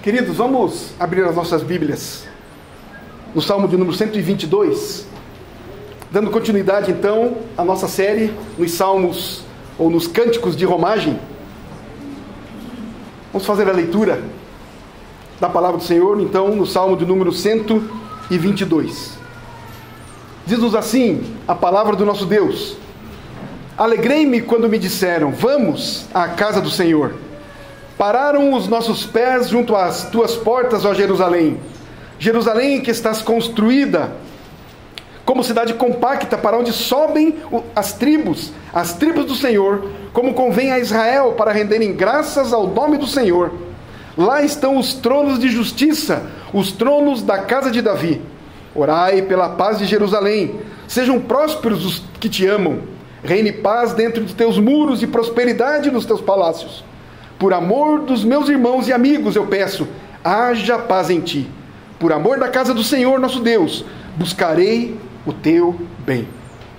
Queridos, vamos abrir as nossas Bíblias no Salmo de número 122, dando continuidade então à nossa série nos Salmos ou nos Cânticos de Romagem. Vamos fazer a leitura da Palavra do Senhor, então, no Salmo de número 122. Diz-nos assim a Palavra do nosso Deus: Alegrei-me quando me disseram, vamos à casa do Senhor. Pararam os nossos pés junto às tuas portas, ó Jerusalém. Jerusalém que estás construída como cidade compacta, para onde sobem as tribos do Senhor, como convém a Israel, para renderem graças ao nome do Senhor. Lá estão os tronos de justiça, os tronos da casa de Davi. Orai pela paz de Jerusalém. Sejam prósperos os que te amam. Reine paz dentro de teus muros e prosperidade nos teus palácios. Por amor dos meus irmãos e amigos, eu peço, haja paz em ti. Por amor da casa do Senhor, nosso Deus, buscarei o teu bem.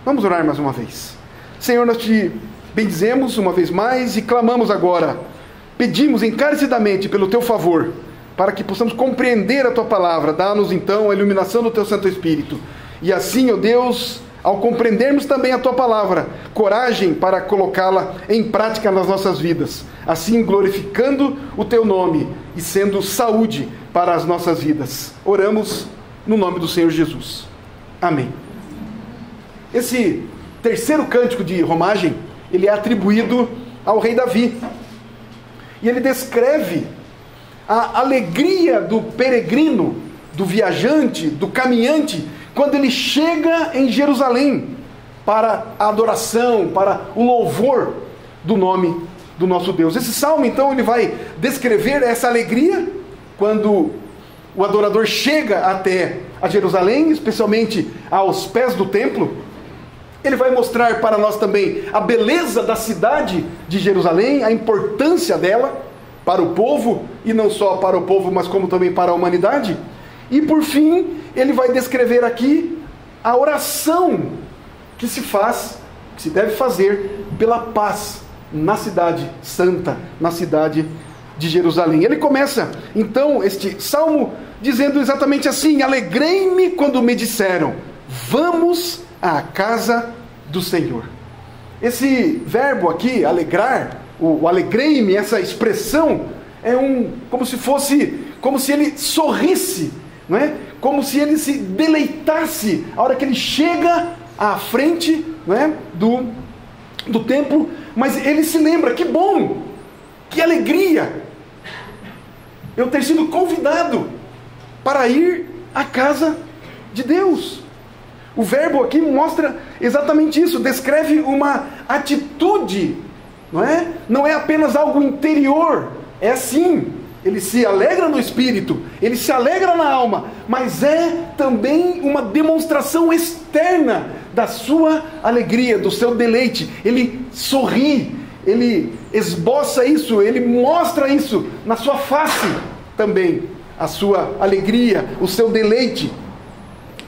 Vamos orar mais uma vez. Senhor, nós te bendizemos uma vez mais e clamamos agora. Pedimos encarecidamente pelo teu favor, para que possamos compreender a tua palavra. Dá-nos então a iluminação do teu Santo Espírito. E assim, ó Deus, ao compreendermos também a tua palavra, coragem para colocá-la em prática nas nossas vidas, assim glorificando o teu nome e sendo saúde para as nossas vidas. Oramos no nome do Senhor Jesus. Amém. Esse terceiro cântico de romagem, ele é atribuído ao rei Davi. E ele descreve a alegria do peregrino, do viajante, do caminhante, quando ele chega em Jerusalém para a adoração, para o louvor do nome do nosso Deus. Esse salmo, então, ele vai descrever essa alegria quando o adorador chega até a Jerusalém, especialmente aos pés do templo. Ele vai mostrar para nós também a beleza da cidade de Jerusalém, a importância dela para o povo, e não só para o povo, mas como também para a humanidade. E por fim, ele vai descrever aqui a oração que se faz, que se deve fazer pela paz na cidade santa, na cidade de Jerusalém. Ele começa, então, este salmo dizendo exatamente assim: alegrei-me quando me disseram, vamos à casa do Senhor. Esse verbo aqui, alegrar, o alegrei-me, essa expressão, é como se ele sorrisse, não é? Como se ele se deleitasse a hora que ele chega à frente, não é? do templo, mas ele se lembra, que bom, que alegria eu ter sido convidado para ir à casa de Deus. O verbo aqui mostra exatamente isso, descreve uma atitude, não é? Não é apenas algo interior, é assim, ele se alegra no espírito, ele se alegra na alma, mas é também uma demonstração externa da sua alegria, do seu deleite. Ele sorri, ele esboça isso, ele mostra isso na sua face também, a sua alegria, o seu deleite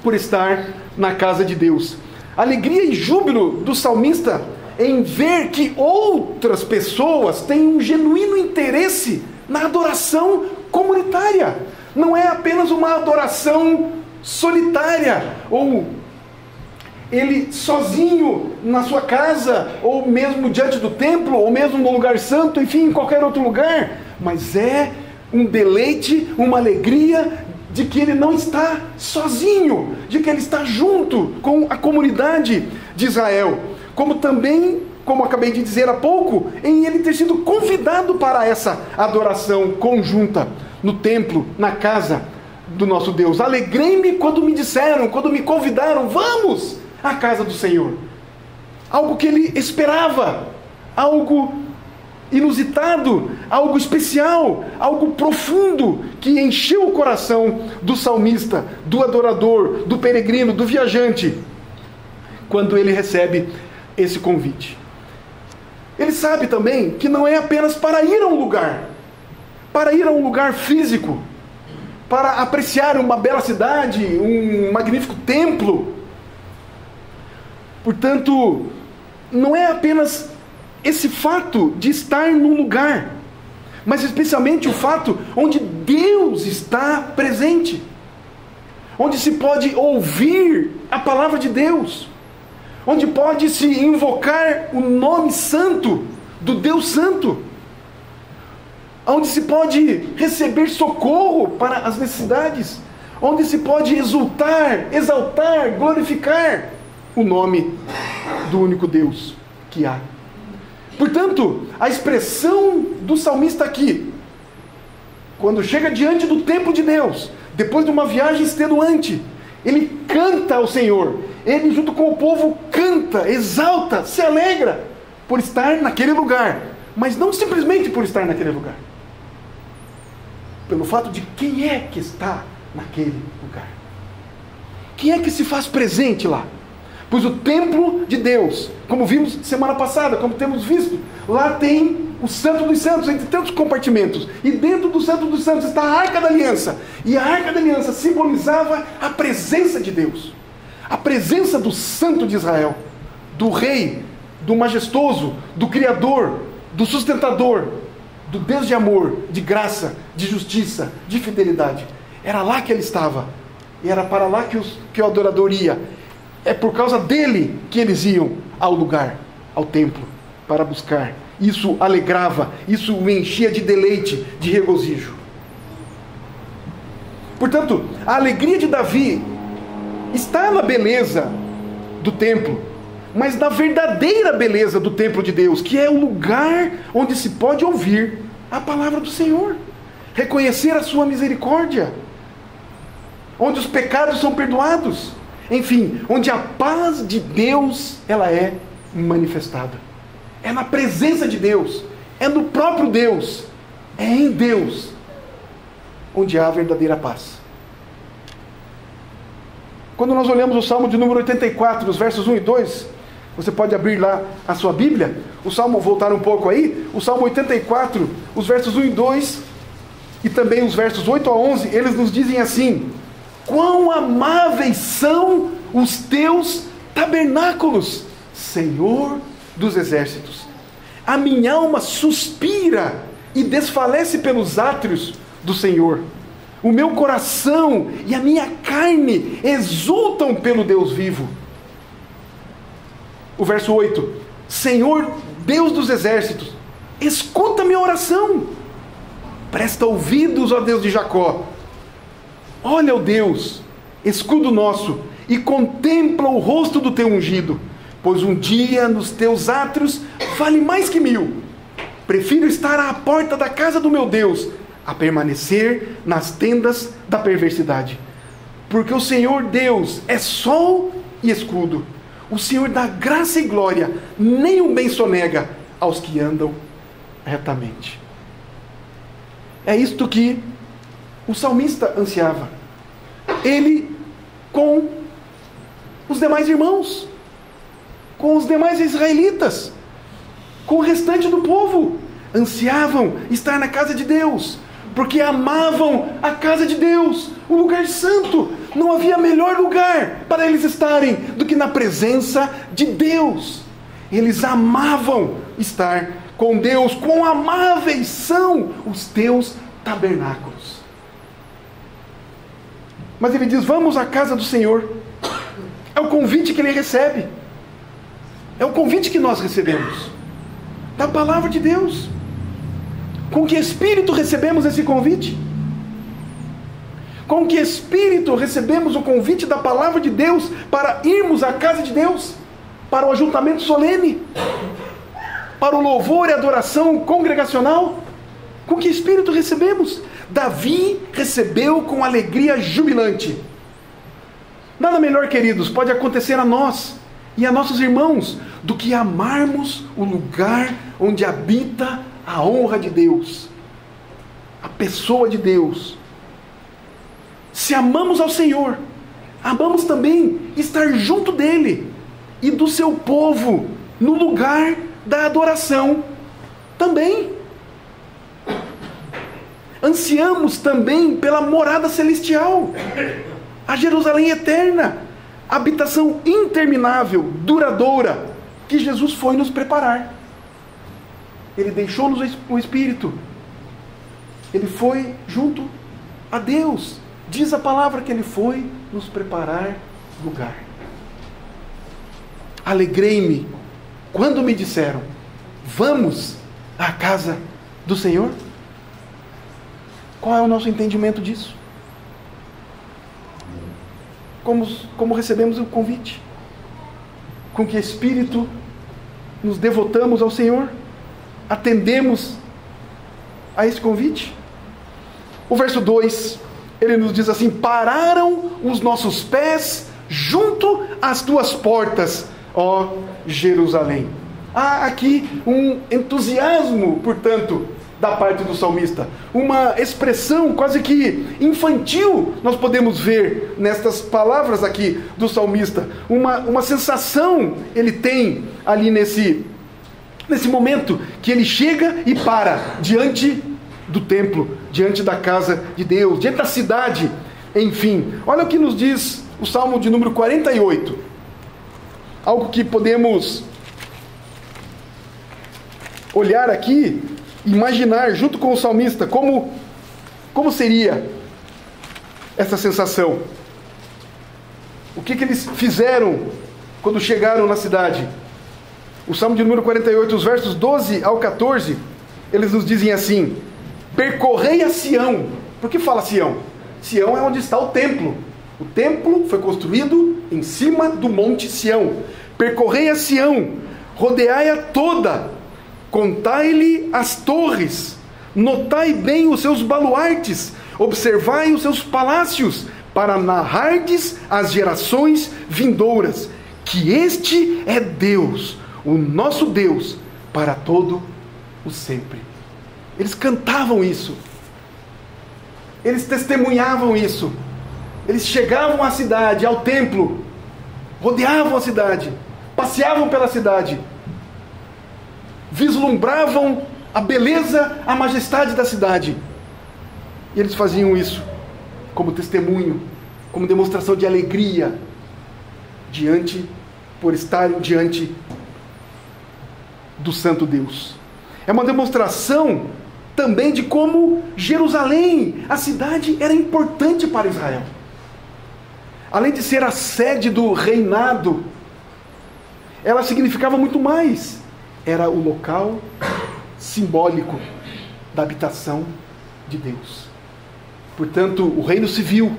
por estar na casa de Deus. Alegria e júbilo do salmista em ver que outras pessoas têm um genuíno interesse na adoração comunitária. Não é apenas uma adoração solitária, ou ele sozinho na sua casa, ou mesmo diante do templo, ou mesmo no lugar santo, enfim, em qualquer outro lugar, mas é um deleite, uma alegria de que ele não está sozinho, de que ele está junto com a comunidade de Israel, como também, como acabei de dizer há pouco, em ele ter sido convidado para essa adoração conjunta no templo, na casa do nosso Deus. Alegrei-me quando me disseram, quando me convidaram, vamos à casa do Senhor. Algo que ele esperava, algo inusitado, algo especial, algo profundo, que encheu o coração do salmista, do adorador, do peregrino, do viajante, quando ele recebe esse convite. Ele sabe também que não é apenas para ir a um lugar físico, para apreciar uma bela cidade, um magnífico templo. Portanto, não é apenas esse fato de estar num lugar, mas especialmente o fato onde Deus está presente, onde se pode ouvir a palavra de Deus, onde pode se invocar o nome santo do Deus Santo, onde se pode receber socorro para as necessidades, onde se pode exultar, exaltar, glorificar o nome do único Deus que há. Portanto, a expressão do salmista aqui, quando chega diante do templo de Deus, depois de uma viagem extenuante, ele canta ao Senhor, ele junto com o povo canta, exalta, se alegra por estar naquele lugar, mas não simplesmente por estar naquele lugar, pelo fato de quem é que está naquele lugar, quem é que se faz presente lá. Pois o templo de Deus, como vimos semana passada, como temos visto, lá tem o Santo dos Santos, entre tantos compartimentos, e dentro do Santo dos Santos está a Arca da Aliança, e a Arca da Aliança simbolizava a presença de Deus, a presença do Santo de Israel, do Rei, do Majestoso, do Criador, do Sustentador, do Deus de amor, de graça, de justiça, de fidelidade. Era lá que ele estava, e era para lá que o adorador ia. É por causa dele que eles iam ao lugar, ao templo, para buscar. Isso alegrava, isso o enchia de deleite, de regozijo. Portanto, a alegria de Davi está na beleza do templo, mas na verdadeira beleza do templo de Deus, que é o lugar onde se pode ouvir a palavra do Senhor, reconhecer a sua misericórdia, onde os pecados são perdoados, enfim, onde a paz de Deus ela é manifestada. É na presença de Deus, é no próprio Deus, é em Deus onde há a verdadeira paz. Quando nós olhamos o Salmo de número 84, os versos 1 e 2, você pode abrir lá a sua Bíblia, o Salmo, voltar um pouco aí, o Salmo 84, os versos 1 e 2, e também os versos 8 a 11, eles nos dizem assim: quão amáveis são os teus tabernáculos, Senhor dos exércitos. A minha alma suspira e desfalece pelos átrios do Senhor. O meu coração e a minha carne exultam pelo Deus vivo. O verso 8: Senhor Deus dos exércitos, escuta minha oração. Presta ouvidos, ó Deus de Jacó. Olha, ó Deus, escudo nosso, e contempla o rosto do teu ungido, pois um dia nos teus átrios vale mais que 1000. Prefiro estar à porta da casa do meu Deus, a permanecer nas tendas da perversidade. Porque o Senhor Deus é sol e escudo. O Senhor dá graça e glória, nem o bem sonega aos que andam retamente. É isto que o salmista ansiava. Ele com os demais irmãos, com os demais israelitas, com o restante do povo, ansiavam estar na casa de Deus, porque amavam a casa de Deus, o lugar santo. Não havia melhor lugar para eles estarem do que na presença de Deus. Eles amavam estar com Deus. Quão amáveis são os teus tabernáculos. Mas ele diz: vamos à casa do Senhor. É o convite que ele recebe. É o convite que nós recebemos da palavra de Deus. Com que espírito recebemos esse convite? Com que espírito recebemos o convite da palavra de Deus para irmos à casa de Deus, para o ajuntamento solene, para o louvor e adoração congregacional? Com que espírito recebemos? Davi recebeu com alegria jubilante. Nada melhor, queridos, pode acontecer a nós e a nossos irmãos do que amarmos o lugar onde habita a honra de Deus, a pessoa de Deus. Se amamos ao Senhor, amamos também estar junto dele e do seu povo, no lugar da adoração também. Ansiamos também pela morada celestial, a Jerusalém eterna, habitação interminável, duradoura, que Jesus foi nos preparar. Ele deixou-nos o Espírito Ele foi junto a Deus. Diz a palavra que ele foi nos preparar lugar. Alegrei-me quando me disseram: vamos à casa do Senhor. Qual é o nosso entendimento disso? Como recebemos o convite? Com que espírito nos devotamos ao Senhor? Atendemos a esse convite? O verso 2, ele nos diz assim: pararam os nossos pés junto às tuas portas, ó Jerusalém. Há aqui um entusiasmo, portanto, da parte do salmista. Uma expressão quase que infantil nós podemos ver nestas palavras aqui do salmista. Uma sensação ele tem ali nesse momento que ele chega e para diante do templo, diante da casa de Deus, diante da cidade, enfim. Olha o que nos diz o Salmo de número 48. Algo que podemos olhar aqui, imaginar junto com o salmista como seria essa sensação. O que eles fizeram quando chegaram na cidade? O Salmo de número 48, os versos 12 ao 14, eles nos dizem assim: percorrei a Sião. Por que fala Sião? Sião é onde está o templo. O templo foi construído em cima do monte Sião. Percorrei a Sião, rodeai-a toda, contai-lhe as torres, notai bem os seus baluartes, observai os seus palácios, para narrardes às gerações vindouras, que este é Deus, o nosso Deus, para todo o sempre. Eles cantavam isso, eles testemunhavam isso, eles chegavam à cidade, ao templo, rodeavam a cidade, passeavam pela cidade, vislumbravam a beleza, a majestade da cidade. E eles faziam isso como testemunho, como demonstração de alegria, por estarem diante do Santo Deus. É uma demonstração também de como Jerusalém, a cidade, era importante para Israel. Além de ser a sede do reinado, ela significava muito mais. Era o local simbólico da habitação de Deus. Portanto, o reino civil,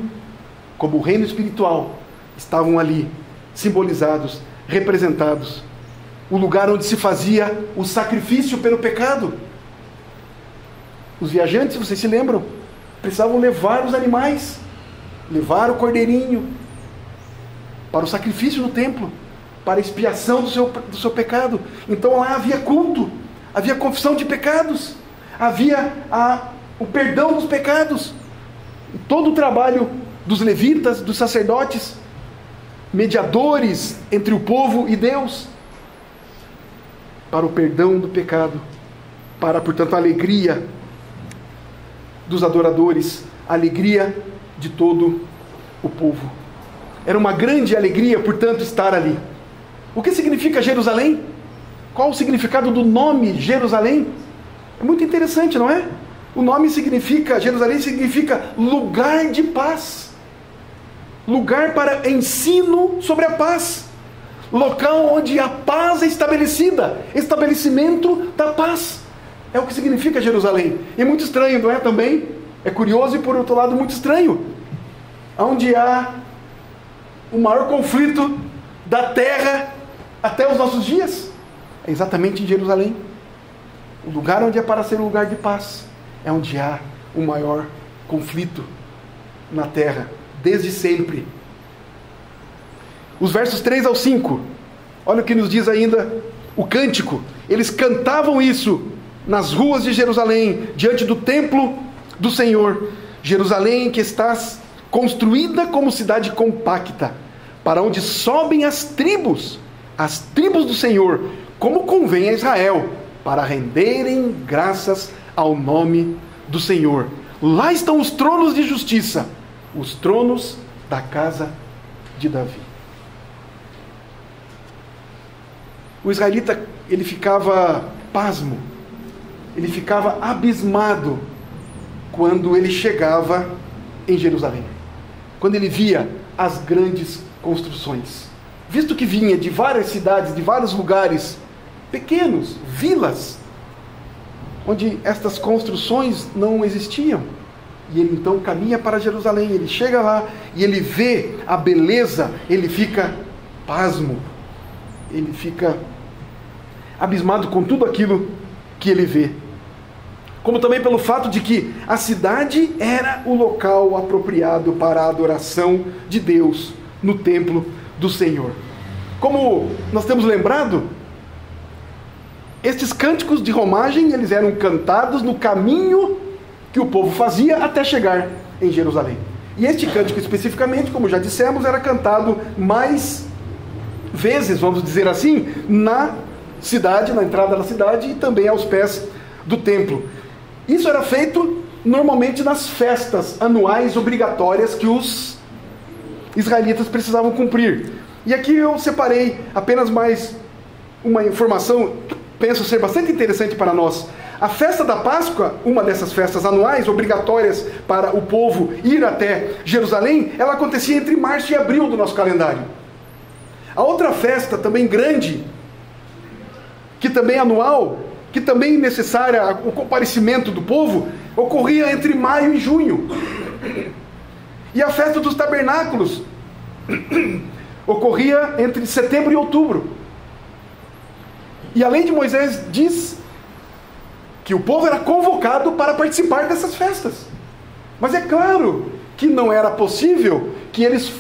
como o reino espiritual, estavam ali, simbolizados, representados. O lugar onde se fazia o sacrifício pelo pecado. Os viajantes, vocês se lembram, precisavam levar os animais, levar o cordeirinho para o sacrifício no templo, para a expiação do seu pecado. Então lá havia culto, havia confissão de pecados, havia o perdão dos pecados. Todo o trabalho dos levitas, dos sacerdotes, mediadores entre o povo e Deus, para o perdão do pecado, para, portanto, a alegria dos adoradores, a alegria de todo o povo. Era uma grande alegria, portanto, estar ali. O que significa Jerusalém? Qual o significado do nome Jerusalém? É muito interessante, não é? O nome significa, Jerusalém significa lugar de paz. Lugar para ensino sobre a paz. Local onde a paz é estabelecida. Estabelecimento da paz. É o que significa Jerusalém. E muito estranho, não é também? É curioso e, por outro lado, muito estranho. Onde há o maior conflito da terra até os nossos dias. É exatamente em Jerusalém. O lugar onde é para ser um lugar de paz. É onde há o maior conflito na terra. Desde sempre. Os versos 3 ao 5. Olha o que nos diz ainda o cântico. Eles cantavam isso nas ruas de Jerusalém, diante do templo do Senhor. Jerusalém, que estás construída como cidade compacta, para onde sobem as tribos do Senhor, como convém a Israel, para renderem graças ao nome do Senhor. Lá estão os tronos de justiça, os tronos da casa de Davi. O israelita, ele ficava pasmo, ele ficava abismado quando ele chegava em Jerusalém, quando ele via as grandes construções, visto que vinha de várias cidades, de vários lugares pequenos, vilas, onde estas construções não existiam. E ele então caminha para Jerusalém, ele chega lá e ele vê a beleza, ele fica pasmo, ele fica abismado com tudo aquilo que ele vê. Como também pelo fato de que a cidade era o local apropriado para a adoração de Deus no templo do Senhor. Como nós temos lembrado, estes cânticos de romagem, eles eram cantados no caminho que o povo fazia até chegar em Jerusalém. E este cântico especificamente, como já dissemos, era cantado mais vezes, vamos dizer assim, na cidade, na entrada da cidade e também aos pés do templo. Isso era feito normalmente nas festas anuais obrigatórias que os israelitas precisavam cumprir. E aqui eu separei apenas mais uma informação que penso ser bastante interessante para nós. A festa da Páscoa, uma dessas festas anuais obrigatórias para o povo ir até Jerusalém, ela acontecia entre março e abril do nosso calendário. A outra festa, também grande, que também é anual, que também é necessária o comparecimento do povo, ocorria entre maio e junho. E a festa dos tabernáculos ocorria entre setembro e outubro. E a lei de Moisés diz que o povo era convocado para participar dessas festas. Mas é claro que não era possível que eles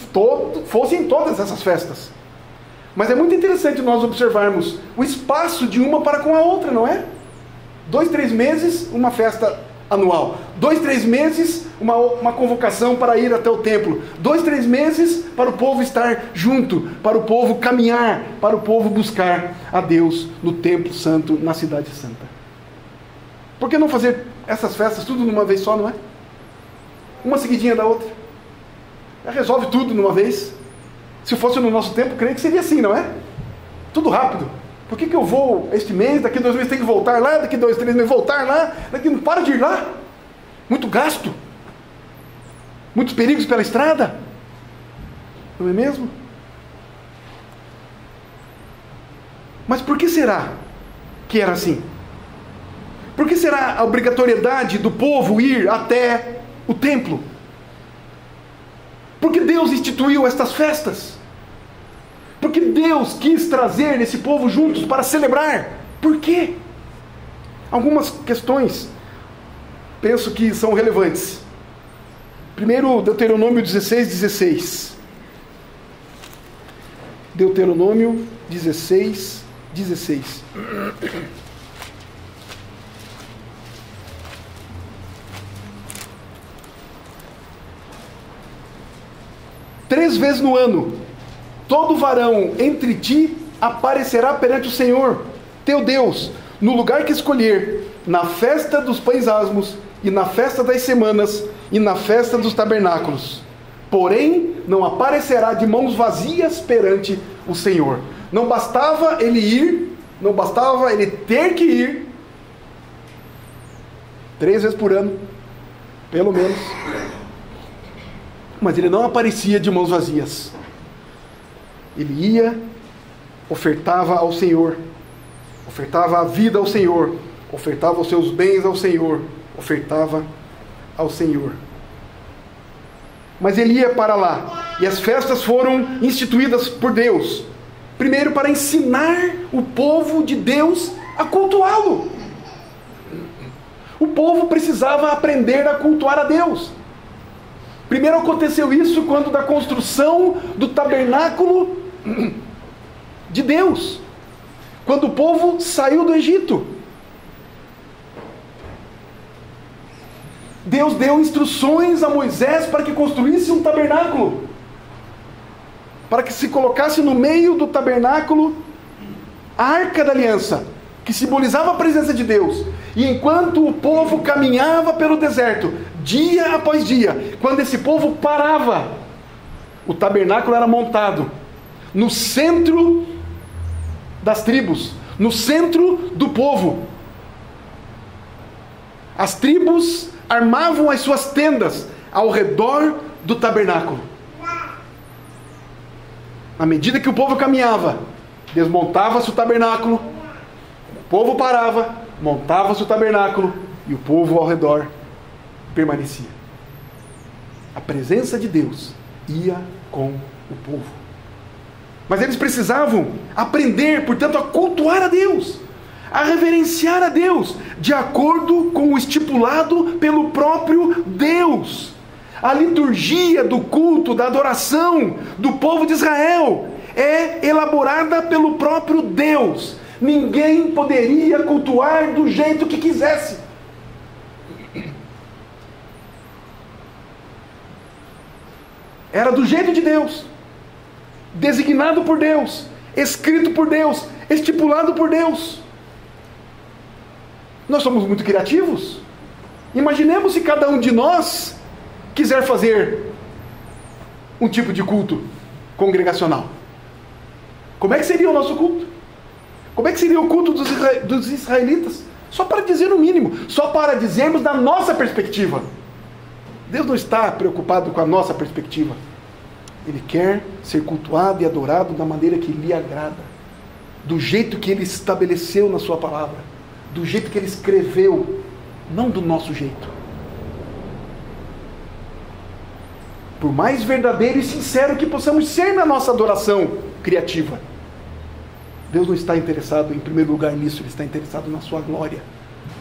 fossem em todas essas festas. Mas é muito interessante nós observarmos o espaço de uma para com a outra, não é? 2, 3 meses, uma festa anual. 2, 3 meses, uma convocação para ir até o templo. 2, 3 meses para o povo estar junto, para o povo caminhar, para o povo buscar a Deus no templo santo, na cidade santa. Por que não fazer essas festas tudo numa vez só, não é? Uma seguidinha da outra. Já resolve tudo numa vez. Se fosse no nosso tempo, creio que seria assim, não é? Tudo rápido. Por que eu vou este mês, daqui 2 meses tem que voltar lá, daqui 2, 3 meses voltar lá, daqui não para de ir lá? Muito gasto. Muitos perigos pela estrada. Não é mesmo? Mas por que será que era assim? Por que será a obrigatoriedade do povo ir até o templo? Porque Deus instituiu estas festas. Porque Deus quis trazer esse povo juntos para celebrar. Por quê? Algumas questões penso que são relevantes. Primeiro, Deuteronômio 16:16. Deuteronômio 16:16. Três vezes no ano, todo varão entre ti aparecerá perante o Senhor, teu Deus, no lugar que escolher, na festa dos pães asmos, e na festa das semanas, e na festa dos tabernáculos. Porém, não aparecerá de mãos vazias perante o Senhor. Não bastava ele ir, não bastava ele ter que ir, 3 vezes por ano, pelo menos, mas ele não aparecia de mãos vazias. Ele ia, ofertava ao Senhor, ofertava a vida ao Senhor, ofertava os seus bens ao Senhor, ofertava ao Senhor. Mas ele ia para lá, e as festas foram instituídas por Deus, primeiro para ensinar o povo de Deus a cultuá-lo. O povo precisava aprender a cultuar a Deus. Primeiro aconteceu isso quando da construção do tabernáculo de Deus, quando o povo saiu do Egito. Deus deu instruções a Moisés para que construísse um tabernáculo, para que se colocasse no meio do tabernáculo a arca da aliança, que simbolizava a presença de Deus. E enquanto o povo caminhava pelo deserto, dia após dia, quando esse povo parava, o tabernáculo era montado no centro das tribos, no centro do povo. As tribos armavam as suas tendas ao redor do tabernáculo. À medida que o povo caminhava, desmontava-se o tabernáculo, o povo parava, montava-se o tabernáculo e o povo ao redor permanecia. A presença de Deus ia com o povo. Mas eles precisavam aprender, portanto, a cultuar a Deus, a reverenciar a Deus, de acordo com o estipulado pelo próprio Deus. A liturgia do culto, da adoração do povo de Israel é elaborada pelo próprio Deus. Ninguém poderia cultuar do jeito que quisesse. Era do jeito de Deus, designado por Deus, escrito por Deus, estipulado por Deus. Nós somos muito criativos. Imaginemos se cada um de nós quiser fazer um tipo de culto congregacional. Como é que seria o nosso culto? Como é que seria o culto dos israelitas? Só para dizer o mínimo, só para dizermos da nossa perspectiva. Deus não está preocupado com a nossa perspectiva. Ele quer ser cultuado e adorado da maneira que lhe agrada, do jeito que Ele estabeleceu na sua palavra, do jeito que Ele escreveu, não do nosso jeito. Por mais verdadeiro e sincero que possamos ser na nossa adoração criativa, Deus não está interessado em primeiro lugar nisso. Ele está interessado na sua glória,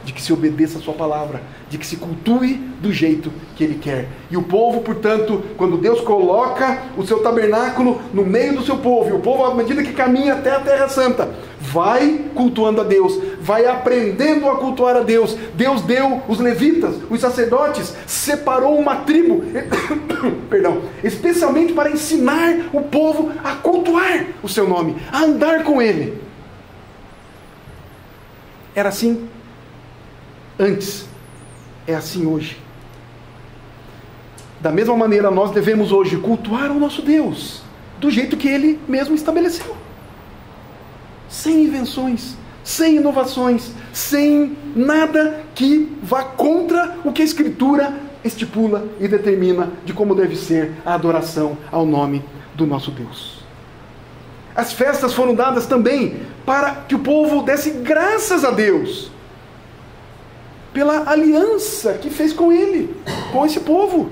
de que se obedeça a sua palavra, de que se cultue do jeito que Ele quer. E o povo, portanto, quando Deus coloca o seu tabernáculo no meio do seu povo, e o povo, à medida que caminha até a Terra Santa, vai cultuando a Deus, vai aprendendo a cultuar a Deus. Deus deu os levitas, os sacerdotes, separou uma tribo, perdão, especialmente para ensinar o povo a cultuar o seu nome, a andar com Ele. Era assim antes, é assim hoje. Da mesma maneira, nós devemos hoje cultuar o nosso Deus, do jeito que Ele mesmo estabeleceu. Sem invenções, sem inovações, sem nada que vá contra o que a Escritura estipula e determina de como deve ser a adoração ao nome do nosso Deus. As festas foram dadas também para que o povo desse graças a Deus pela aliança que fez com Ele, com esse povo.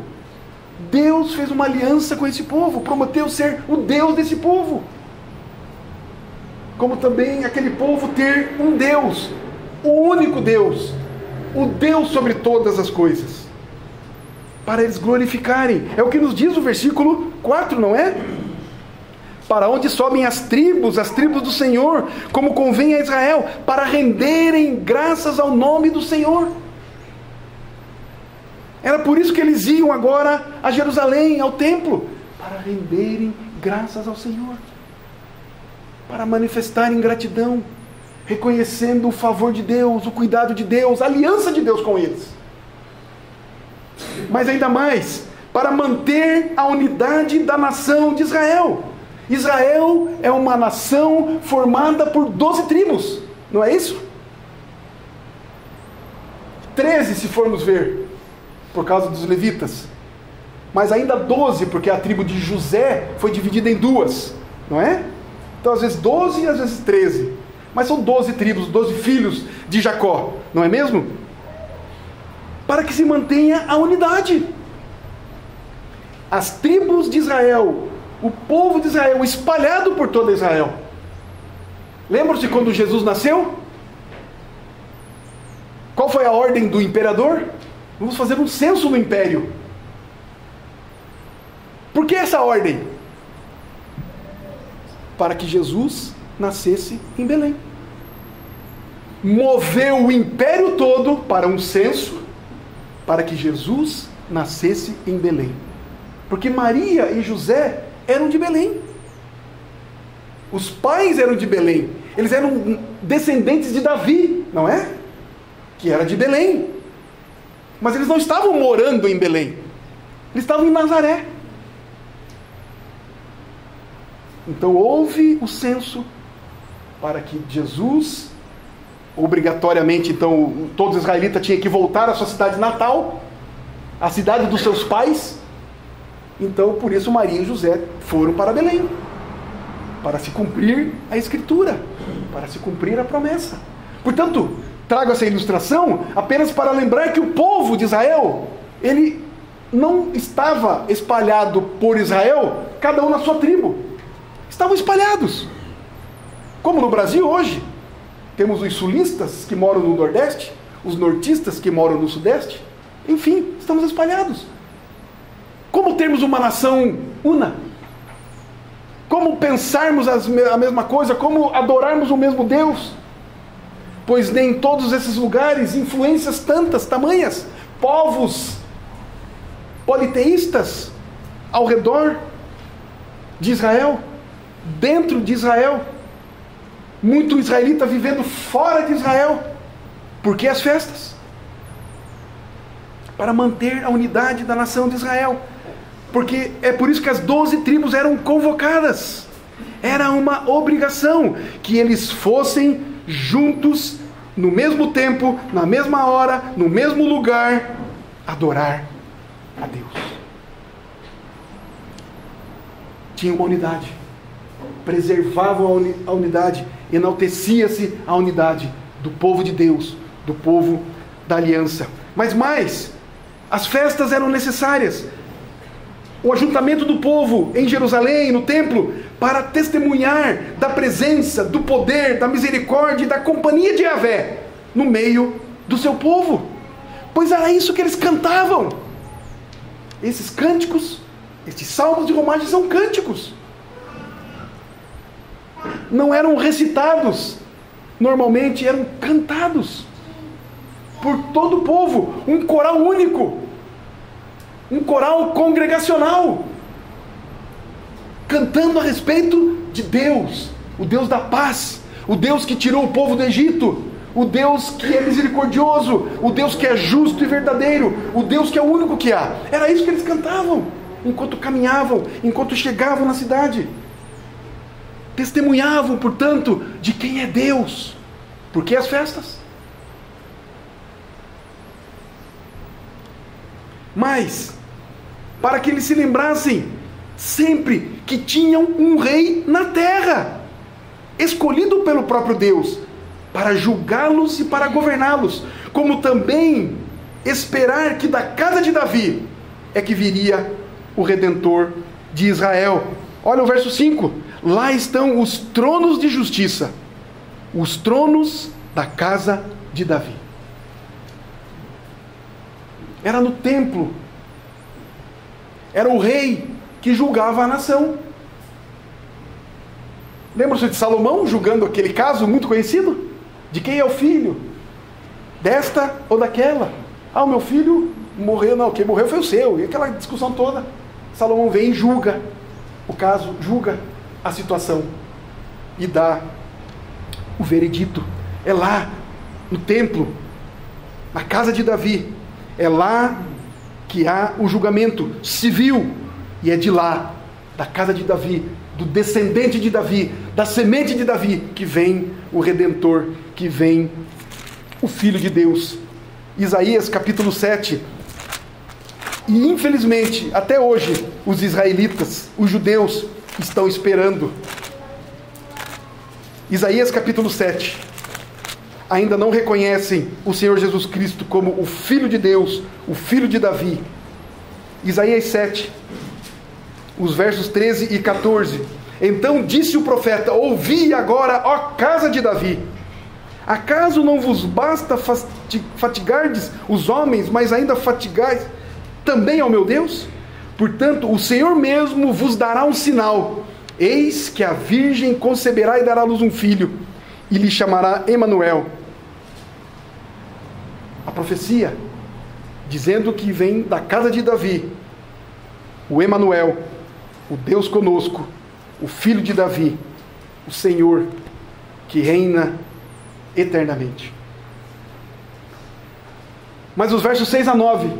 Deus fez uma aliança com esse povo, prometeu ser o Deus desse povo. Como também aquele povo ter um Deus, o único Deus, o Deus sobre todas as coisas, para eles glorificarem. É o que nos diz o versículo 4, não é? Para onde sobem as tribos do Senhor, como convém a Israel, para renderem graças ao nome do Senhor. Era por isso que eles iam agora a Jerusalém, ao templo, para renderem graças ao Senhor, para manifestarem gratidão, reconhecendo o favor de Deus, o cuidado de Deus, a aliança de Deus com eles. Mas ainda mais, para manter a unidade da nação de Israel. Israel é uma nação formada por 12 tribos, não é isso? 13 se formos ver, por causa dos levitas. Mas ainda 12, porque a tribo de José foi dividida em duas, não é? Então às vezes 12 e às vezes 13. Mas são 12 tribos, 12 filhos de Jacó, não é mesmo? Para que se mantenha a unidade. As tribos de Israel, o povo de Israel espalhado por toda Israel. Lembram-se quando Jesus nasceu? Qual foi a ordem do imperador? Vamos fazer um censo no império. Por que essa ordem? Para que Jesus nascesse em Belém. Moveu o império todo para um censo, para que Jesus nascesse em Belém. Porque Maria e José eram de Belém. Os pais eram de Belém. Eles eram descendentes de Davi, não é? Que era de Belém. Mas eles não estavam morando em Belém. Eles estavam em Nazaré. Então houve o censo para que Jesus, obrigatoriamente, então, todo israelita tinha que voltar à sua cidade natal, a cidade dos seus pais. Então, por isso Maria e José foram para Belém, para se cumprir a Escritura, para se cumprir a promessa. Portanto, trago essa ilustração apenas para lembrar que o povo de Israel, ele não estava espalhado por Israel, cada um na sua tribo. Estavam espalhados. Como no Brasil hoje, temos os sulistas que moram no Nordeste, os nortistas que moram no Sudeste. Enfim, estamos espalhados. Como termos uma nação una? Como pensarmos a mesma coisa? Como adorarmos o mesmo Deus? Pois nem em todos esses lugares, influências tantas, tamanhas, povos politeístas ao redor de Israel, dentro de Israel, muito israelita vivendo fora de Israel. Por que as festas? Para manter a unidade da nação de Israel. Porque é por isso que as 12 tribos eram convocadas. Era uma obrigação que eles fossem juntos, no mesmo tempo, na mesma hora, no mesmo lugar, adorar a Deus. Tinha uma unidade. Preservavam a unidade. Enaltecia-se a unidade do povo de Deus, do povo da aliança. Mas mais, as festas eram necessárias. O ajuntamento do povo em Jerusalém, no templo, para testemunhar da presença, do poder, da misericórdia e da companhia de Yahvé no meio do seu povo. Pois era isso que eles cantavam. Esses cânticos, estes salmos de romagem são cânticos. Não eram recitados, normalmente eram cantados por todo o povo, um coral único. Um coral congregacional, cantando a respeito de Deus, o Deus da paz, o Deus que tirou o povo do Egito, o Deus que é misericordioso, o Deus que é justo e verdadeiro, o Deus que é o único que há. Era isso que eles cantavam, enquanto caminhavam, enquanto chegavam na cidade. Testemunhavam, portanto, de quem é Deus. Por que as festas? Mas, para que eles se lembrassem sempre que tinham um rei na terra, escolhido pelo próprio Deus, para julgá-los e para governá-los, como também esperar que da casa de Davi é que viria o Redentor de Israel. Olha o verso 5, lá estão os tronos de justiça, os tronos da casa de Davi. Era no templo. Era o rei que julgava a nação. Lembra-se de Salomão julgando aquele caso muito conhecido? De quem é o filho? Desta ou daquela? Ah, o meu filho morreu. Não, quem morreu foi o seu. E aquela discussão toda. Salomão vem e julga o caso, julga a situação e dá o veredito. É lá, no templo, na casa de Davi. É lá que há o julgamento civil, e é de lá, da casa de Davi, do descendente de Davi, da semente de Davi, que vem o Redentor, que vem o Filho de Deus. Isaías capítulo 7. E infelizmente, até hoje, os israelitas, os judeus, estão esperando. Isaías capítulo 7. Ainda não reconhecem o Senhor Jesus Cristo como o Filho de Deus, o Filho de Davi. Isaías 7, os versos 13 e 14. Então disse o profeta: ouvi agora, ó casa de Davi, acaso não vos basta fatigardes os homens, mas ainda fatigais também ao meu Deus? Portanto, o Senhor mesmo vos dará um sinal: eis que a virgem conceberá e dará à luz um filho, e lhe chamará Emanuel. A profecia, dizendo que vem da casa de Davi, o Emanuel, o Deus conosco, o Filho de Davi, o Senhor, que reina eternamente. Mas os versos 6 a 9,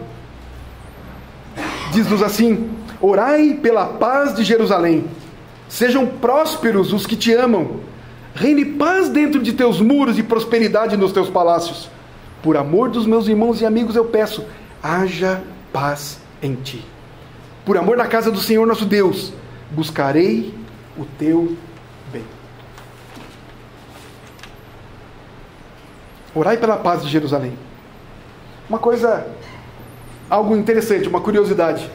diz-nos assim: orai pela paz de Jerusalém, sejam prósperos os que te amam, reine paz dentro de teus muros e prosperidade nos teus palácios. Por amor dos meus irmãos e amigos eu peço, haja paz em ti. Por amor da casa do Senhor nosso Deus, buscarei o teu bem. Orai pela paz de Jerusalém. Uma coisa, algo interessante, uma curiosidade.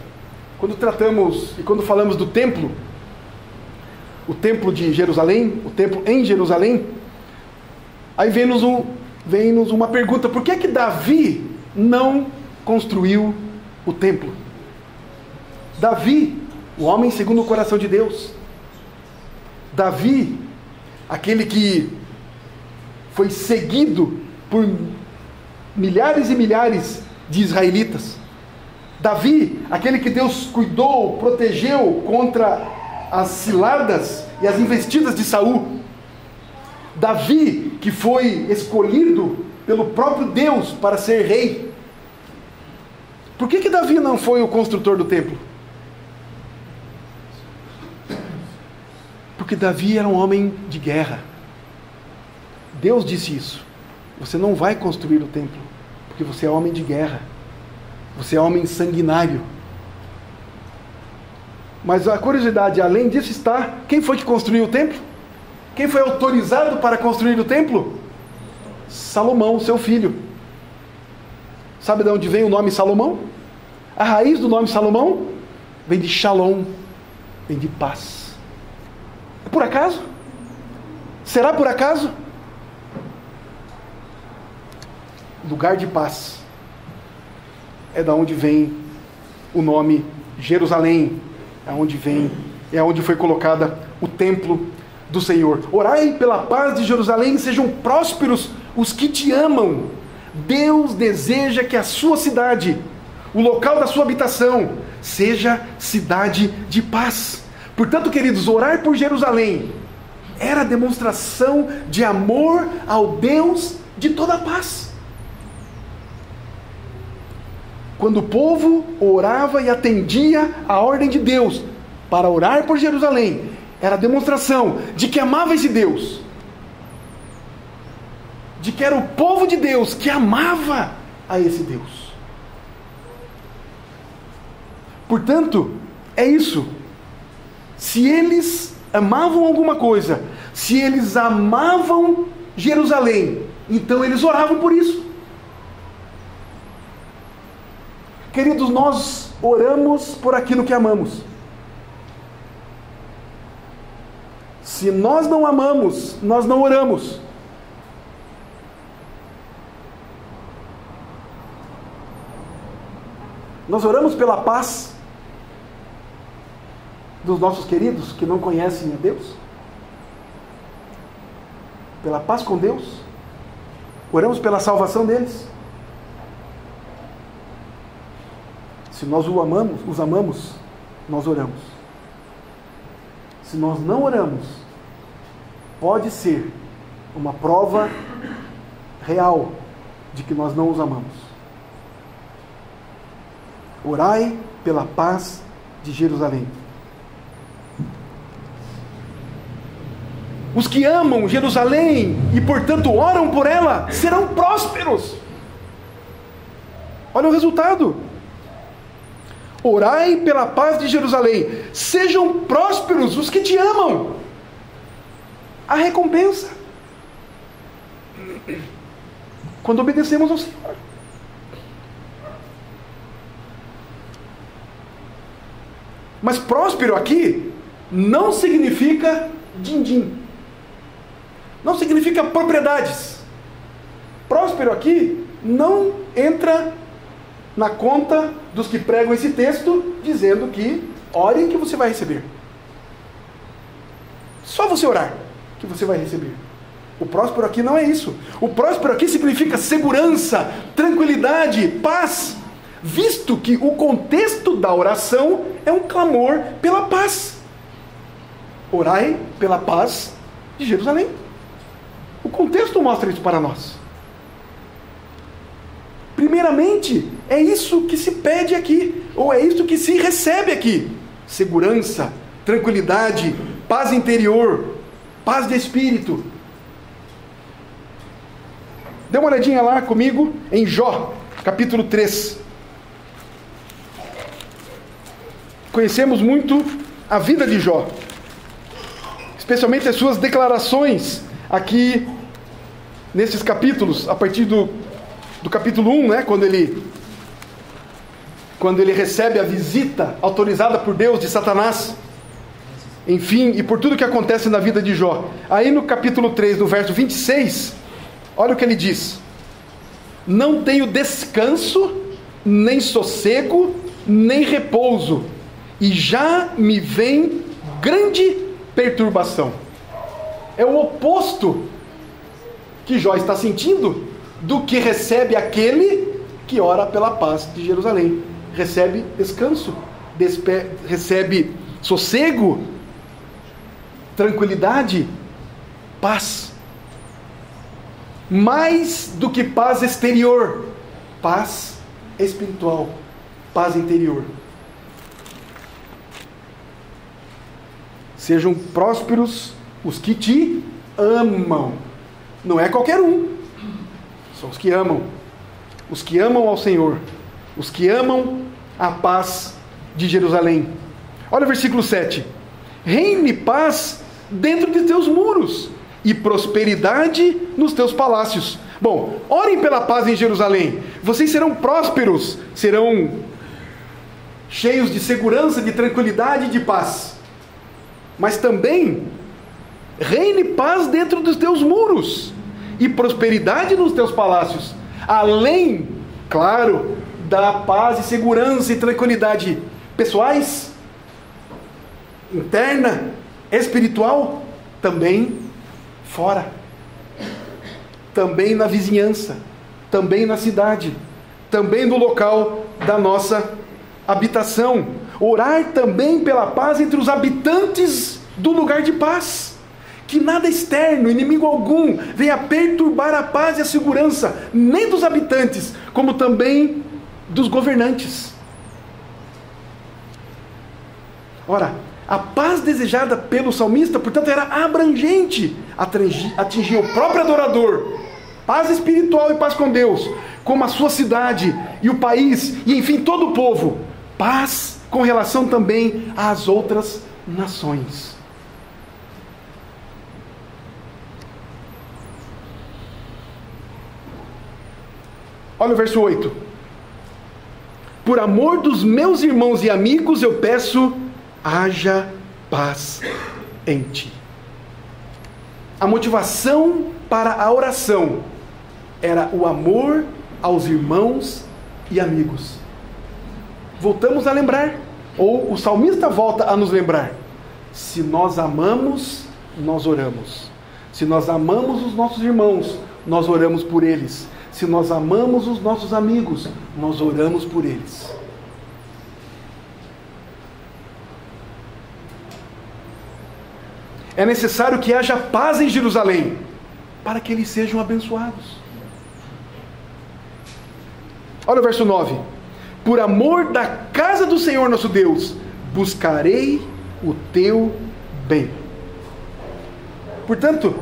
Quando tratamos e quando falamos do templo, o templo de Jerusalém, o templo em Jerusalém, aí vem-nos uma pergunta: por que Davi não construiu o templo? Davi, o homem segundo o coração de Deus. Davi, aquele que foi seguido por milhares e milhares de israelitas. Davi, aquele que Deus cuidou, protegeu contra as ciladas e as investidas de Saul. Davi, que foi escolhido pelo próprio Deus para ser rei. Por que Davi não foi o construtor do templo? Porque Davi era um homem de guerra. Deus disse isso: você não vai construir o templo, porque você é homem de guerra, você é homem sanguinário. Mas a curiosidade, além disso, está: quem foi que construiu o templo? Quem foi autorizado para construir o templo? Salomão, seu filho. Sabe de onde vem o nome Salomão? A raiz do nome Salomão vem de Shalom, vem de paz. É por acaso? Será por acaso? Lugar de paz é da onde vem o nome Jerusalém, é onde foi colocada o templo do Senhor. Orai pela paz de Jerusalém, sejam prósperos os que te amam. Deus deseja que a sua cidade, o local da sua habitação, seja cidade de paz. Portanto, queridos, orar por Jerusalém era demonstração de amor ao Deus de toda a paz. Quando o povo orava e atendia a ordem de Deus para orar por Jerusalém, era demonstração de que amava esse Deus, de que era o povo de Deus que amava a esse Deus. Portanto, é isso. Se eles amavam alguma coisa, se eles amavam Jerusalém, então eles oravam por isso. Queridos, nós oramos por aquilo que amamos. Se nós não amamos, nós não oramos. Nós oramos pela paz dos nossos queridos que não conhecem a Deus? Pela paz com Deus? Oramos pela salvação deles? Se nós os amamos, nós oramos. Se nós não oramos, pode ser uma prova real de que nós não os amamos. Orai pela paz de Jerusalém. Os que amam Jerusalém e, portanto, oram por ela, serão prósperos. Olha o resultado. Orai pela paz de Jerusalém. Sejam prósperos os que te amam. A recompensa. Quando obedecemos ao Senhor. Mas próspero aqui não significa din-din. Não significa propriedades. Próspero aqui não entra na conta dos que pregam esse texto dizendo que ore que você vai receber. Só você orar que você vai receber. O próspero aqui não é isso. O próspero aqui significa segurança, tranquilidade, paz, visto que o contexto da oração é um clamor pela paz. Orai pela paz de Jerusalém. O contexto mostra isso para nós. Primeiramente, é isso que se pede aqui, ou é isso que se recebe aqui: segurança, tranquilidade, paz interior, paz de espírito. Dê uma olhadinha lá comigo em Jó, capítulo 3. conhecemos muito a vida de Jó, especialmente as suas declarações aqui nesses capítulos, a partir do capítulo 1, né, quando ele recebe a visita autorizada por Deus de Satanás, enfim, e por tudo que acontece na vida de Jó. Aí no capítulo 3, no verso 26, olha o que ele diz: não tenho descanso, nem sossego, nem repouso, e já me vem grande perturbação. É o oposto que Jó está sentindo do que recebe aquele que ora pela paz de Jerusalém. Recebe descanso, recebe sossego, tranquilidade, paz. Mais do que paz exterior, paz espiritual, paz interior. Sejam prósperos os que te amam. Não é qualquer um. São os que amam. Os que amam ao Senhor. Os que amam a paz de Jerusalém. Olha o versículo 7. Reine paz dentro de teus muros e prosperidade nos teus palácios. Bom, orem pela paz em Jerusalém. Vocês serão prósperos, serão cheios de segurança, de tranquilidade e de paz. Mas também reine paz dentro dos teus muros e prosperidade nos teus palácios. Além, claro, da paz e segurança e tranquilidade pessoais, interna, espiritual, também fora, também na vizinhança, também na cidade, também no local da nossa habitação. Orar também pela paz entre os habitantes do lugar de paz. Que nada externo, inimigo algum, venha perturbar a paz e a segurança, nem dos habitantes, como também dos governantes. Ora, a paz desejada pelo salmista, portanto, era abrangente, atingia o próprio adorador, paz espiritual e paz com Deus, como a sua cidade e o país, e enfim, todo o povo. Paz com relação também às outras nações. Olha o verso 8. Por amor dos meus irmãos e amigos, eu peço, haja paz em ti. A motivação para a oração era o amor aos irmãos e amigos. Voltamos a lembrar, ou o salmista volta a nos lembrar: se nós amamos, nós oramos. Se nós amamos os nossos irmãos, nós oramos por eles. Se nós amamos os nossos amigos, nós oramos por eles. É necessário que haja paz em Jerusalém, para que eles sejam abençoados. Olha o verso 9. Por amor da casa do Senhor nosso Deus, buscarei o teu bem. Portanto,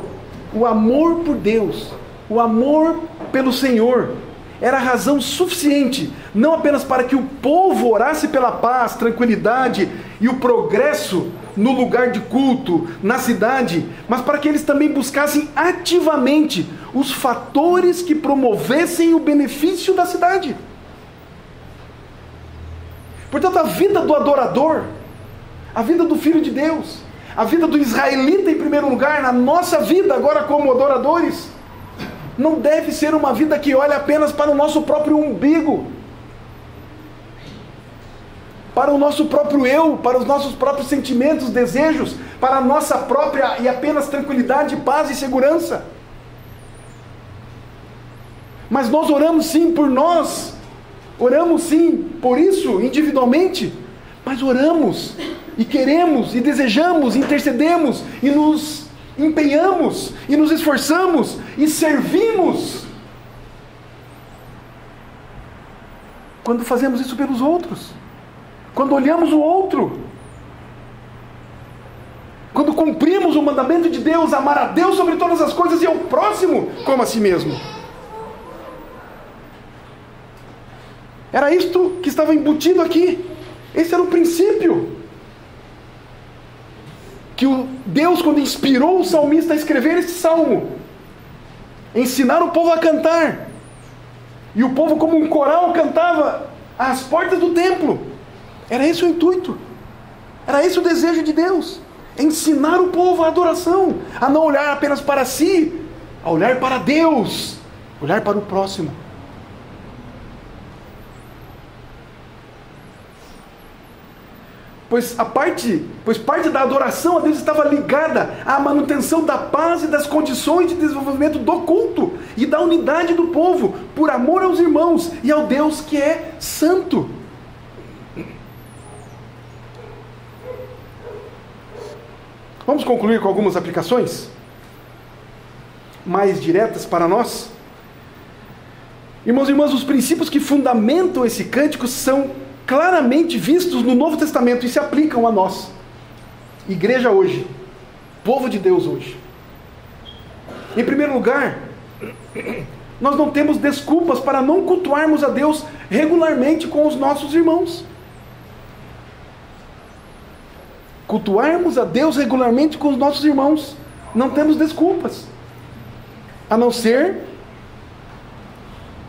o amor por Deus, o amor pelo Senhor, era razão suficiente, não apenas para que o povo orasse pela paz, tranquilidade e o progresso no lugar de culto, na cidade, mas para que eles também buscassem ativamente os fatores que promovessem o benefício da cidade. Portanto, a vida do adorador, a vida do Filho de Deus, a vida do israelita em primeiro lugar, na nossa vida agora como adoradores, não deve ser uma vida que olha apenas para o nosso próprio umbigo, para o nosso próprio eu, para os nossos próprios sentimentos, desejos, para a nossa própria e apenas tranquilidade, paz e segurança. Mas nós oramos sim por nós, oramos sim por isso individualmente, mas oramos e queremos e desejamos, intercedemos e nos empenhamos e nos esforçamos e servimos quando fazemos isso pelos outros, quando olhamos o outro, quando cumprimos o mandamento de Deus, amar a Deus sobre todas as coisas e ao próximo como a si mesmo. Era isto que estava embutido aqui. Esse era o princípio que Deus, quando inspirou o salmista a escrever esse salmo, ensinar o povo a cantar, e o povo como um coral cantava às portas do templo. Era esse o intuito, era esse o desejo de Deus, ensinar o povo a adoração, a não olhar apenas para si, a olhar para Deus, olhar para o próximo. Pois parte da adoração a Deus estava ligada à manutenção da paz e das condições de desenvolvimento do culto e da unidade do povo, por amor aos irmãos e ao Deus que é santo. Vamos concluir com algumas aplicações mais diretas para nós. Irmãos e irmãs, os princípios que fundamentam esse cântico são claramente vistos no Novo Testamento e se aplicam a nós, igreja hoje, povo de Deus hoje. Em primeiro lugar, nós não temos desculpas para não cultuarmos a Deus regularmente com os nossos irmãos. Cultuarmos a Deus regularmente com os nossos irmãos, não temos desculpas, a não ser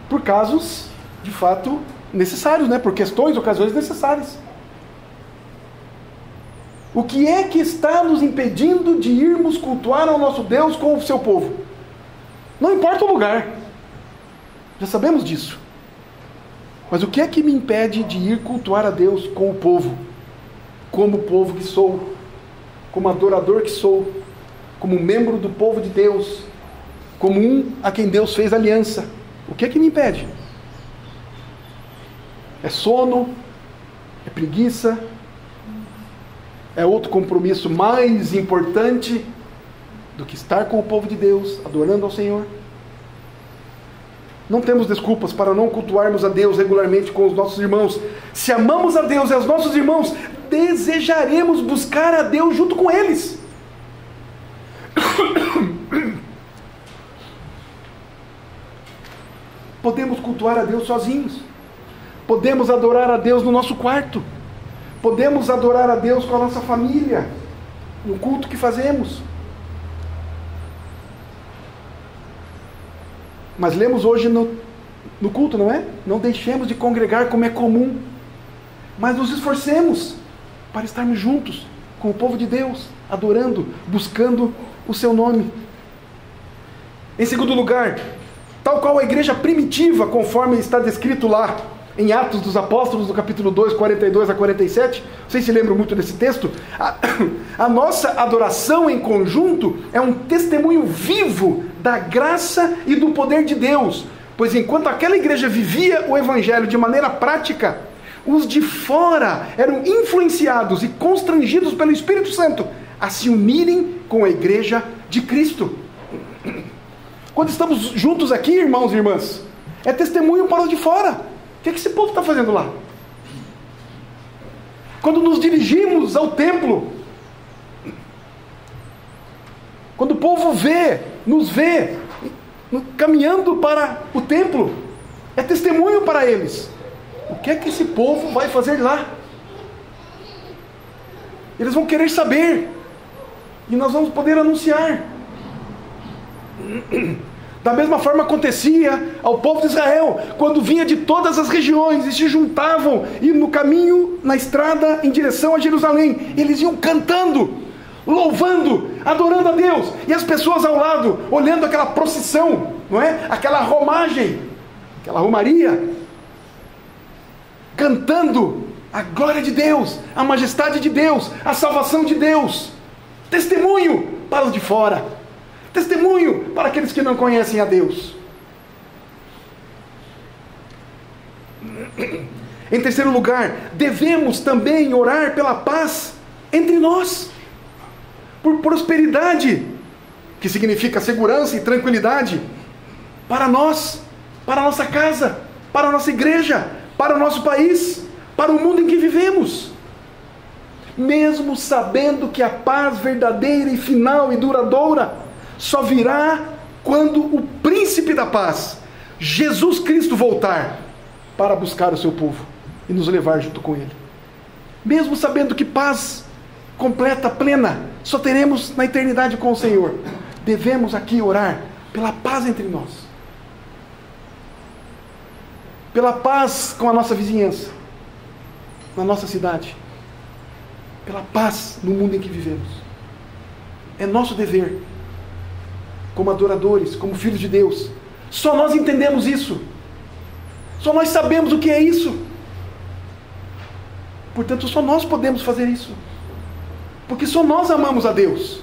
por casos de fato necessários, por questões, ocasiões necessárias. O que é que está nos impedindo de irmos cultuar ao nosso Deus com o seu povo? Não importa o lugar, já sabemos disso. Mas o que é que me impede de ir cultuar a Deus com o povo? Como povo que sou, como adorador que sou, como membro do povo de Deus, como um a quem Deus fez aliança. O que é que me impede? É sono? É preguiça? É outro compromisso mais importante do que estar com o povo de Deus, adorando ao Senhor? Não temos desculpas para não cultuarmos a Deus regularmente com os nossos irmãos. Se amamos a Deus e aos nossos irmãos, desejaremos buscar a Deus junto com eles. Podemos cultuar a Deus sozinhos. Podemos adorar a Deus no nosso quarto. Podemos adorar a Deus com a nossa família, no culto que fazemos. Mas lemos hoje no culto, não é? Não deixemos de congregar como é comum, mas nos esforcemos para estarmos juntos com o povo de Deus, adorando, buscando o seu nome. Em segundo lugar, tal qual a igreja primitiva, conforme está descrito lá em Atos dos Apóstolos, no capítulo 2, 42 a 47, vocês se lembram muito desse texto? A nossa adoração em conjunto é um testemunho vivo da graça e do poder de Deus, pois enquanto aquela igreja vivia o evangelho de maneira prática, os de fora eram influenciados e constrangidos pelo Espírito Santo a se unirem com a igreja de Cristo. Quando estamos juntos aqui, irmãos e irmãs, é testemunho para os de fora. O que esse povo está fazendo lá? Quando nos dirigimos ao templo, quando o povo nos vê caminhando para o templo, é testemunho para eles. O que é que esse povo vai fazer lá? Eles vão querer saber, e nós vamos poder anunciar. Da mesma forma acontecia ao povo de Israel, quando vinha de todas as regiões e se juntavam, e no caminho, na estrada, em direção a Jerusalém, eles iam cantando, louvando, adorando a Deus, e as pessoas ao lado, olhando aquela procissão, não é? Aquela romagem, aquela romaria, cantando a glória de Deus, a majestade de Deus, a salvação de Deus. Testemunho para os de fora, testemunho para aqueles que não conhecem a Deus. Em terceiro lugar, devemos também orar pela paz entre nós, por prosperidade, que significa segurança e tranquilidade, para nós, para a nossa casa, para a nossa igreja, para o nosso país, para o mundo em que vivemos. Mesmo sabendo que a paz verdadeira e final e duradoura só virá quando o príncipe da paz, Jesus Cristo, voltar para buscar o seu povo e nos levar junto com ele. mesmo sabendo que paz completa, plena, só teremos na eternidade com o Senhor, devemos aqui orar pela paz entre nós, pela paz com a nossa vizinhança, na nossa cidade, pela paz no mundo em que vivemos. É nosso dever, como adoradores, como filhos de Deus. Só nós entendemos isso, só nós sabemos o que é isso, portanto só nós podemos fazer isso, porque só nós amamos a Deus.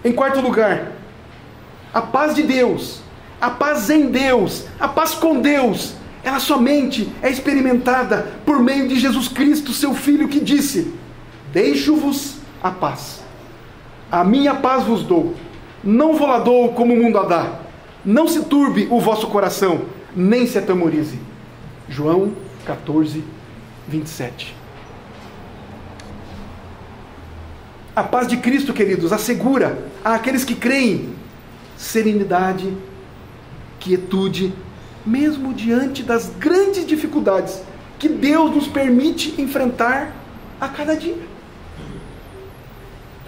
Em quarto lugar, a paz de Deus, a paz em Deus, a paz com Deus, ela somente é experimentada por meio de Jesus Cristo, seu Filho, que disse: deixo-vos a paz, a minha paz vos dou, não vou lá dou como o mundo a dá, não se turbe o vosso coração, nem se atemorize. João 14, 27. A paz de Cristo, queridos, assegura àqueles que creem serenidade, quietude, mesmo diante das grandes dificuldades que Deus nos permite enfrentar a cada dia.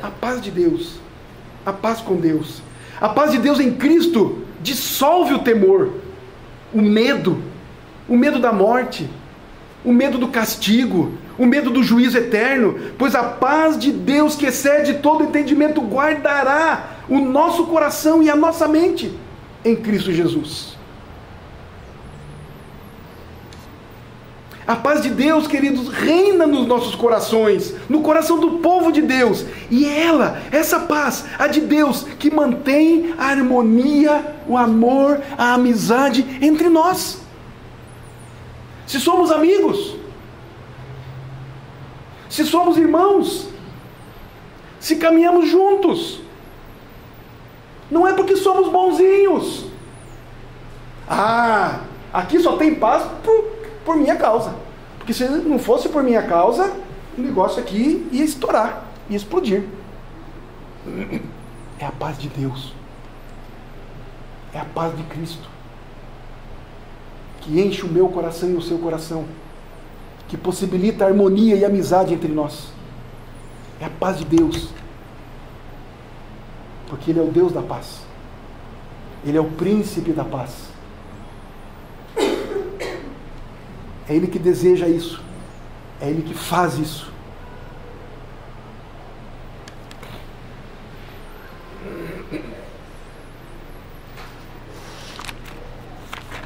A paz de Deus, a paz com Deus, a paz de Deus em Cristo dissolve o temor, o medo da morte, o medo do castigo, o medo do juízo eterno, pois a paz de Deus, que excede todo entendimento, guardará o nosso coração e a nossa mente em Cristo Jesus. A paz de Deus, queridos, reina nos nossos corações, no coração do povo de Deus, e essa paz, a de Deus, que mantém a harmonia, o amor, a amizade entre nós. Se somos amigos, se somos irmãos, se caminhamos juntos, não é porque somos bonzinhos. Aqui só tem paz por minha causa, porque se não fosse por minha causa, o negócio aqui ia estourar, ia explodir. É a paz de Deus, é a paz de Cristo, que enche o meu coração e o seu coração, que possibilita a harmonia e a amizade entre nós. É a paz de Deus, porque Ele é o Deus da paz, Ele é o príncipe da paz. É Ele que deseja isso, é Ele que faz isso.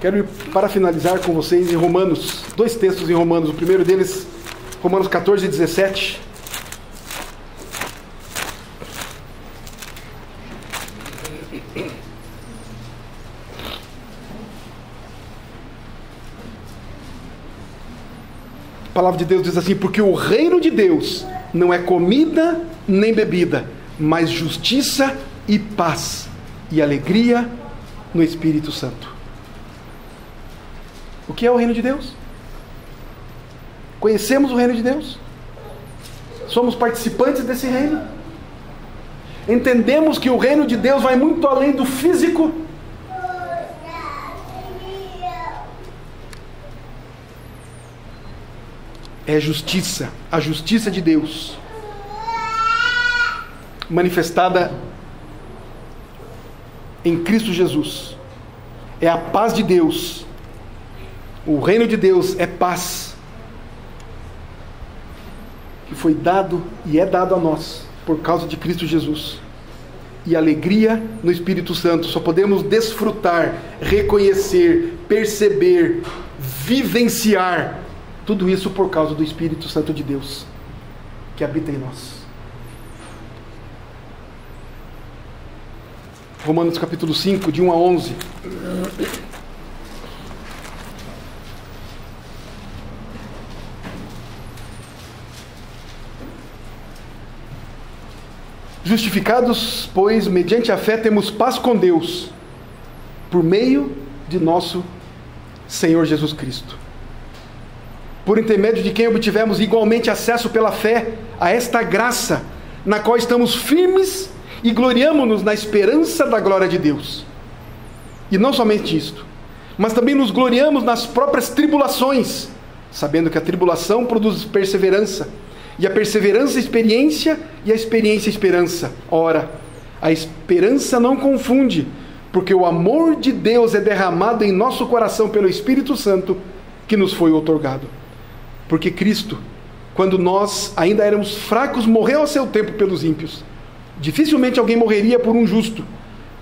Quero ir para finalizar com vocês em Romanos, 2 textos em Romanos. O primeiro deles, Romanos 14 e 17. A palavra de Deus diz assim: porque o reino de Deus não é comida nem bebida, mas justiça e paz e alegria no Espírito Santo. O que é o reino de Deus? Conhecemos o reino de Deus? Somos participantes desse reino? Entendemos que o reino de Deus vai muito além do físico? É justiça, a justiça de Deus, manifestada em Cristo Jesus. É a paz de Deus. O reino de Deus é paz, que foi dado e é dado a nós por causa de Cristo Jesus. E alegria no Espírito Santo. Só podemos desfrutar, reconhecer, perceber, vivenciar tudo isso por causa do Espírito Santo de Deus que habita em nós. Romanos capítulo 5, de 1 a 11. Justificados, pois, mediante a fé, temos paz com Deus, por meio de nosso Senhor Jesus Cristo, por intermédio de quem obtivemos igualmente acesso pela fé a esta graça, na qual estamos firmes e gloriamo-nos na esperança da glória de Deus. E não somente isto, mas também nos gloriamos nas próprias tribulações, sabendo que a tribulação produz perseverança, e a perseverança experiência, e a experiência esperança. Ora, a esperança não confunde, porque o amor de Deus é derramado em nosso coração pelo Espírito Santo que nos foi outorgado. Porque Cristo, quando nós ainda éramos fracos, morreu a seu tempo pelos ímpios. Dificilmente alguém morreria por um justo,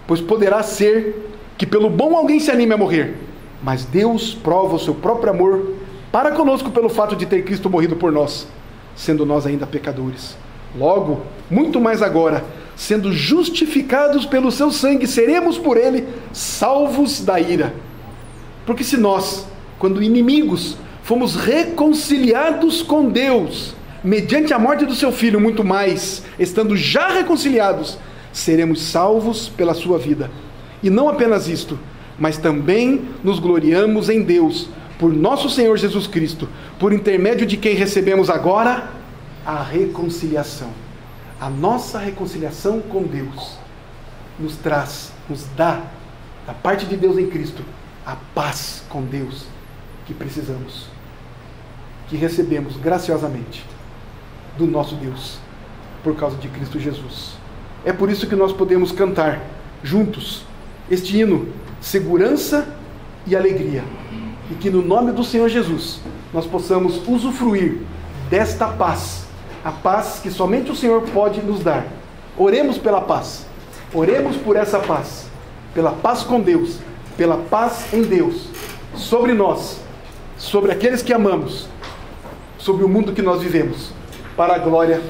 pois poderá ser que pelo bom alguém se anime a morrer. Mas Deus prova o seu próprio amor para conosco pelo fato de ter Cristo morrido por nós, sendo nós ainda pecadores. Logo, muito mais agora, sendo justificados pelo seu sangue, seremos por ele salvos da ira. Porque se nós, quando inimigos, fomos reconciliados com Deus, mediante a morte do seu Filho, muito mais, estando já reconciliados, seremos salvos pela sua vida. E não apenas isto, mas também nos gloriamos em Deus, por nosso Senhor Jesus Cristo, por intermédio de quem recebemos agora a reconciliação. A nossa reconciliação com Deus nos traz, nos dá, da parte de Deus em Cristo, a paz com Deus que precisamos, que recebemos graciosamente do nosso Deus, por causa de Cristo Jesus. É por isso que nós podemos cantar juntos este hino, segurança e alegria, e que no nome do Senhor Jesus nós possamos usufruir desta paz, a paz que somente o Senhor pode nos dar. Oremos pela paz, oremos por essa paz, pela paz com Deus, pela paz em Deus, sobre nós, sobre aqueles que amamos, sobre o mundo que nós vivemos, para a glória